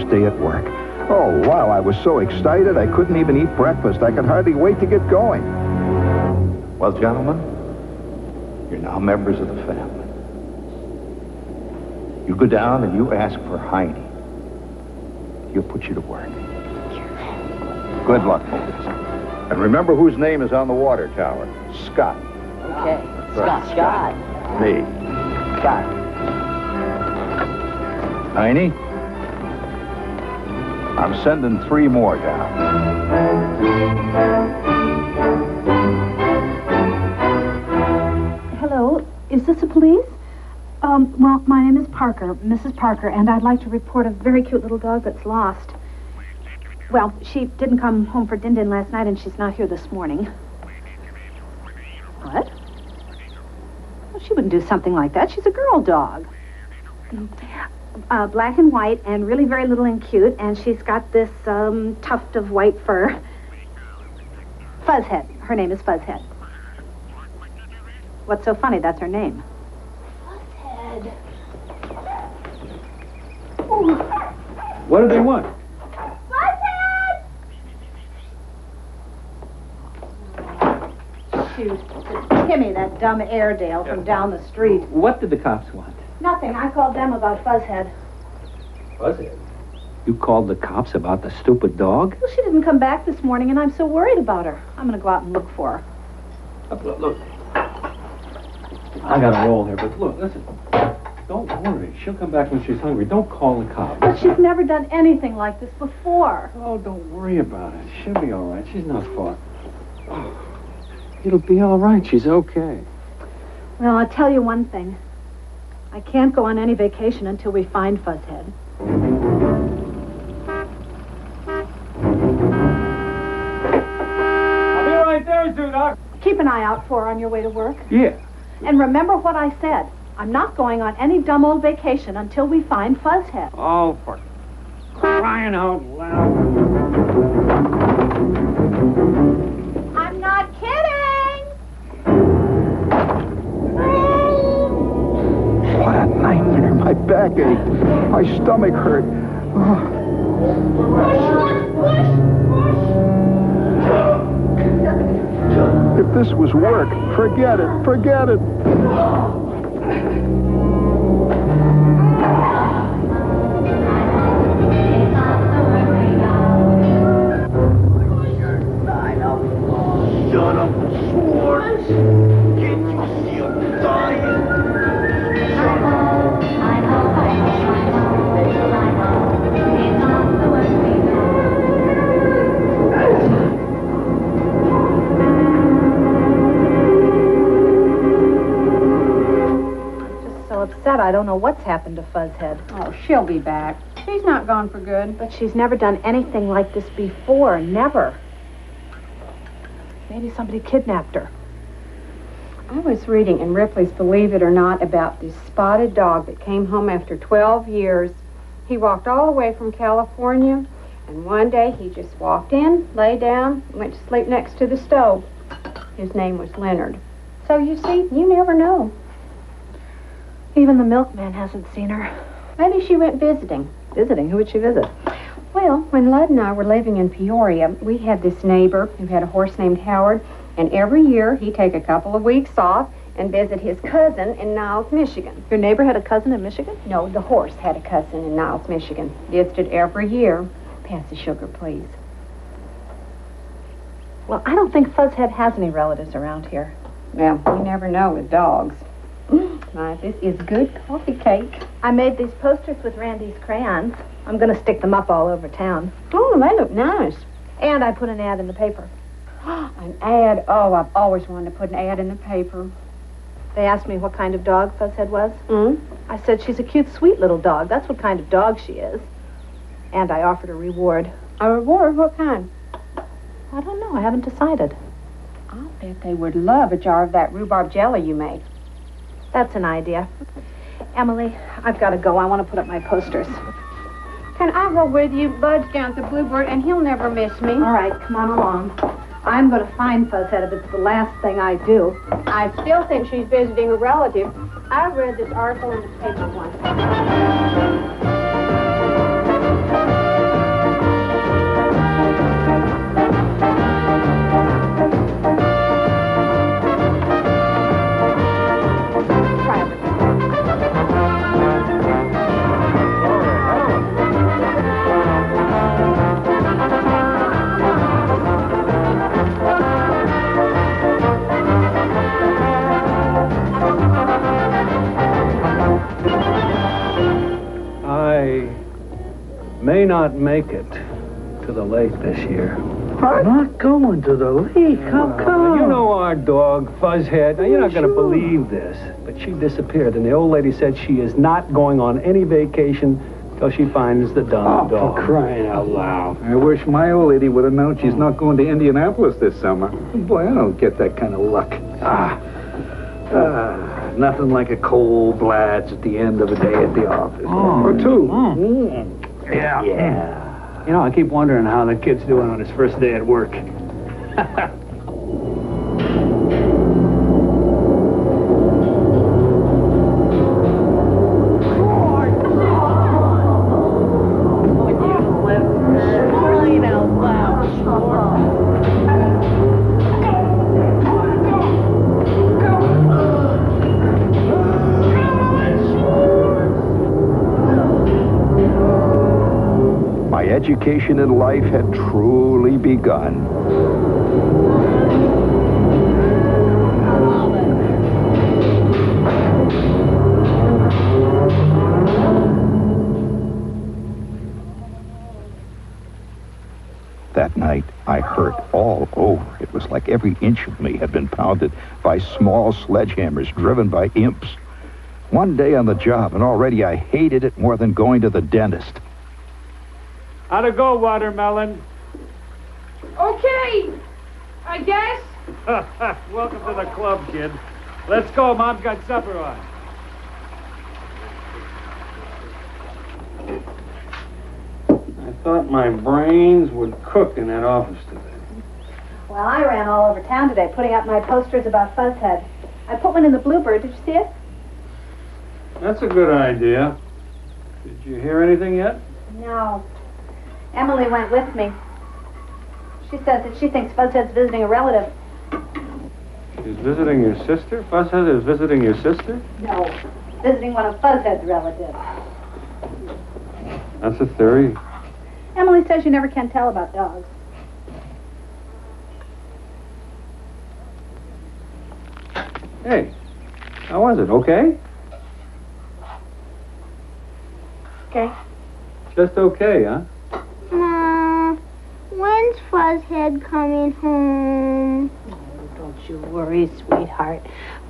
first day at work. Oh, wow, I was so excited I couldn't even eat breakfast. I could hardly wait to get going. Well, gentlemen, you're now members of the family. You go down and you ask for Heidi. He'll put you to work. Good luck, folks. And remember whose name is on the water tower. Scott. Okay. Scott. Me. Scott. Heidi? I'm sending 3 more down. Hello, is this the police? Well, my name is Parker, Mrs. Parker, and I'd like to report a very cute little dog that's lost. Well, she didn't come home for din-din last night, and she's not here this morning. What? Well, she wouldn't do something like that. She's a girl dog. Black and white, and really very little and cute, and she's got this tuft of white fur. Fuzzhead. Her name is Fuzzhead. What's so funny? That's her name. Fuzzhead. Ooh. What do they want? Fuzzhead! Shoot. It's Timmy, that dumb Airedale from down the street. What did the cops want? Nothing. I called them about Fuzzhead. Fuzzhead? You called the cops about the stupid dog? Well, she didn't come back this morning, and I'm so worried about her. I'm going to go out and look for her. Look. I got a roll here, but look, listen. Don't worry. She'll come back when she's hungry. Don't call the cops. But she's never done anything like this before. Oh, don't worry about it. She'll be all right. She's not far. Oh, it'll be all right. She's okay. Well, I'll tell you one thing. I can't go on any vacation until we find Fuzzhead. I'll be right there, Zudok. Keep an eye out for her on your way to work. Yeah. And remember what I said. I'm not going on any dumb old vacation until we find Fuzzhead. Oh, for crying out loud. I'm not kidding! What a nightmare. My back ached. My stomach hurt. If this was work, forget it. Forget it. Son of a sword! Can't you see I'm dying? Upset. I don't know what's happened to Fuzzhead. Oh, she'll be back. She's not gone for good. But she's never done anything like this before. Never. Maybe somebody kidnapped her. I was reading in Ripley's Believe It or Not about this spotted dog that came home after 12 years. He walked all the way from California, and one day he just walked in, lay down, and went to sleep next to the stove. His name was Leonard. So you see, you never know. Even the milkman hasn't seen her. Maybe she went visiting. Visiting? Who would she visit? Well, when Lud and I were living in Peoria, we had this neighbor who had a horse named Howard, and every year he'd take a couple of weeks off and visit his cousin in Niles, Michigan. Your neighbor had a cousin in Michigan? No, the horse had a cousin in Niles, Michigan. Visited every year. Pass the sugar, please. Well, I don't think Fuzzhead has any relatives around here. Well, you never know with dogs. My, this is good coffee cake. I made these posters with Randy's crayons. I'm going to stick them up all over town. Oh, they look nice. And I put an ad in the paper. An ad? Oh, I've always wanted to put an ad in the paper. They asked me what kind of dog Fuzzhead was. Mm? I said she's a cute, sweet little dog. That's what kind of dog she is. And I offered a reward. A reward? What kind? I don't know. I haven't decided. I'll bet they would love a jar of that rhubarb jelly you make. That's an idea. Emily, I've got to go. I want to put up my posters. Can I go with you? Bud's down at the Bluebird, and he'll never miss me. All right, come on along. I'm going to find Fuzzhead if it's the last thing I do. I still think she's visiting a relative. I read this article in the paper once. may not make it to the lake this year. What? Not going to the lake? How come? You know our dog, Fuzzhead. Now, you're not going to believe this, but she disappeared, and the old lady said she is not going on any vacation till she finds the dumb dog. For crying out loud. I wish my old lady would have known she's not going to Indianapolis this summer. Boy, I don't get that kind of luck. Nothing like a cold blast at the end of a day at the office. Or two. Yeah. You know, I keep wondering how the kid's doing on his first day at work. Education in life had truly begun. That night, I hurt all over. It was like every inch of me had been pounded by small sledgehammers driven by imps. One day on the job, and already I hated it more than going to the dentist. How'd it go, Watermelon? Okay, I guess. Welcome to the club, kid. Let's go. Mom's got supper on. I thought my brains would cook in that office today. Well, I ran all over town today putting up my posters about Fuzzhead. I put one in the Bluebird. Did you see it? That's a good idea. Did you hear anything yet? No. Emily went with me. She says that she thinks Fuzzhead's visiting a relative. She's visiting your sister? Fuzzhead is visiting your sister? No, visiting one of Fuzzhead's relatives. That's a theory. Emily says you never can tell about dogs. Hey, how was it? Okay? Okay. Just okay, huh? When's Fuzzhead coming home? Don't you worry, sweetheart.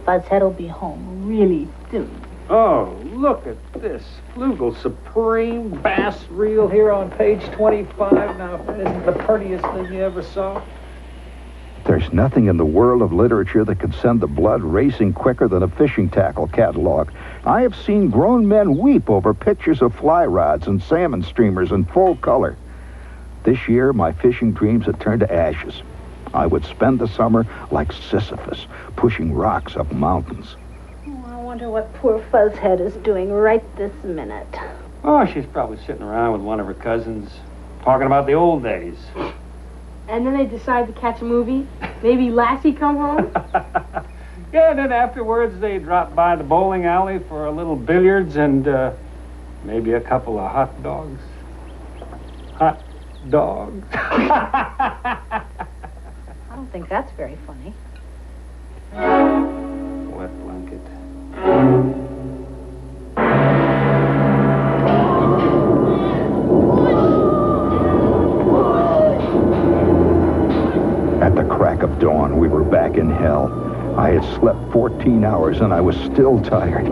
Fuzzhead'll be home really soon. Oh, look at this. Flugel Supreme Bass Reel here on page 25. Now, if that isn't the prettiest thing you ever saw. There's nothing in the world of literature that can send the blood racing quicker than a fishing tackle catalog. I have seen grown men weep over pictures of fly rods and salmon streamers in full color. This year, my fishing dreams had turned to ashes. I would spend the summer like Sisyphus, pushing rocks up mountains. Oh, I wonder what poor Fuzzhead is doing right this minute. Oh, she's probably sitting around with one of her cousins, talking about the old days. And then they decide to catch a movie. Maybe Lassie come home. Yeah, and then afterwards they drop by the bowling alley for a little billiards and maybe a couple of hot dogs. Hot dogs. I don't think that's very funny. Wet blanket. At the crack of dawn, we were back in hell. I had slept 14 hours and I was still tired.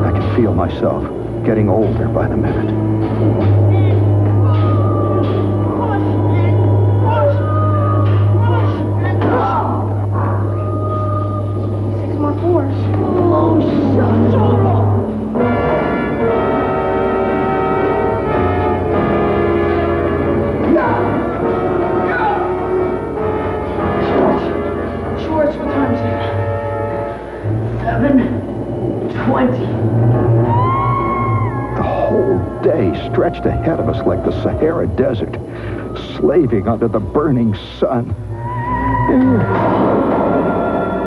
I could feel myself getting older by the minute. Stretched ahead of us like the Sahara Desert, slaving under the burning sun.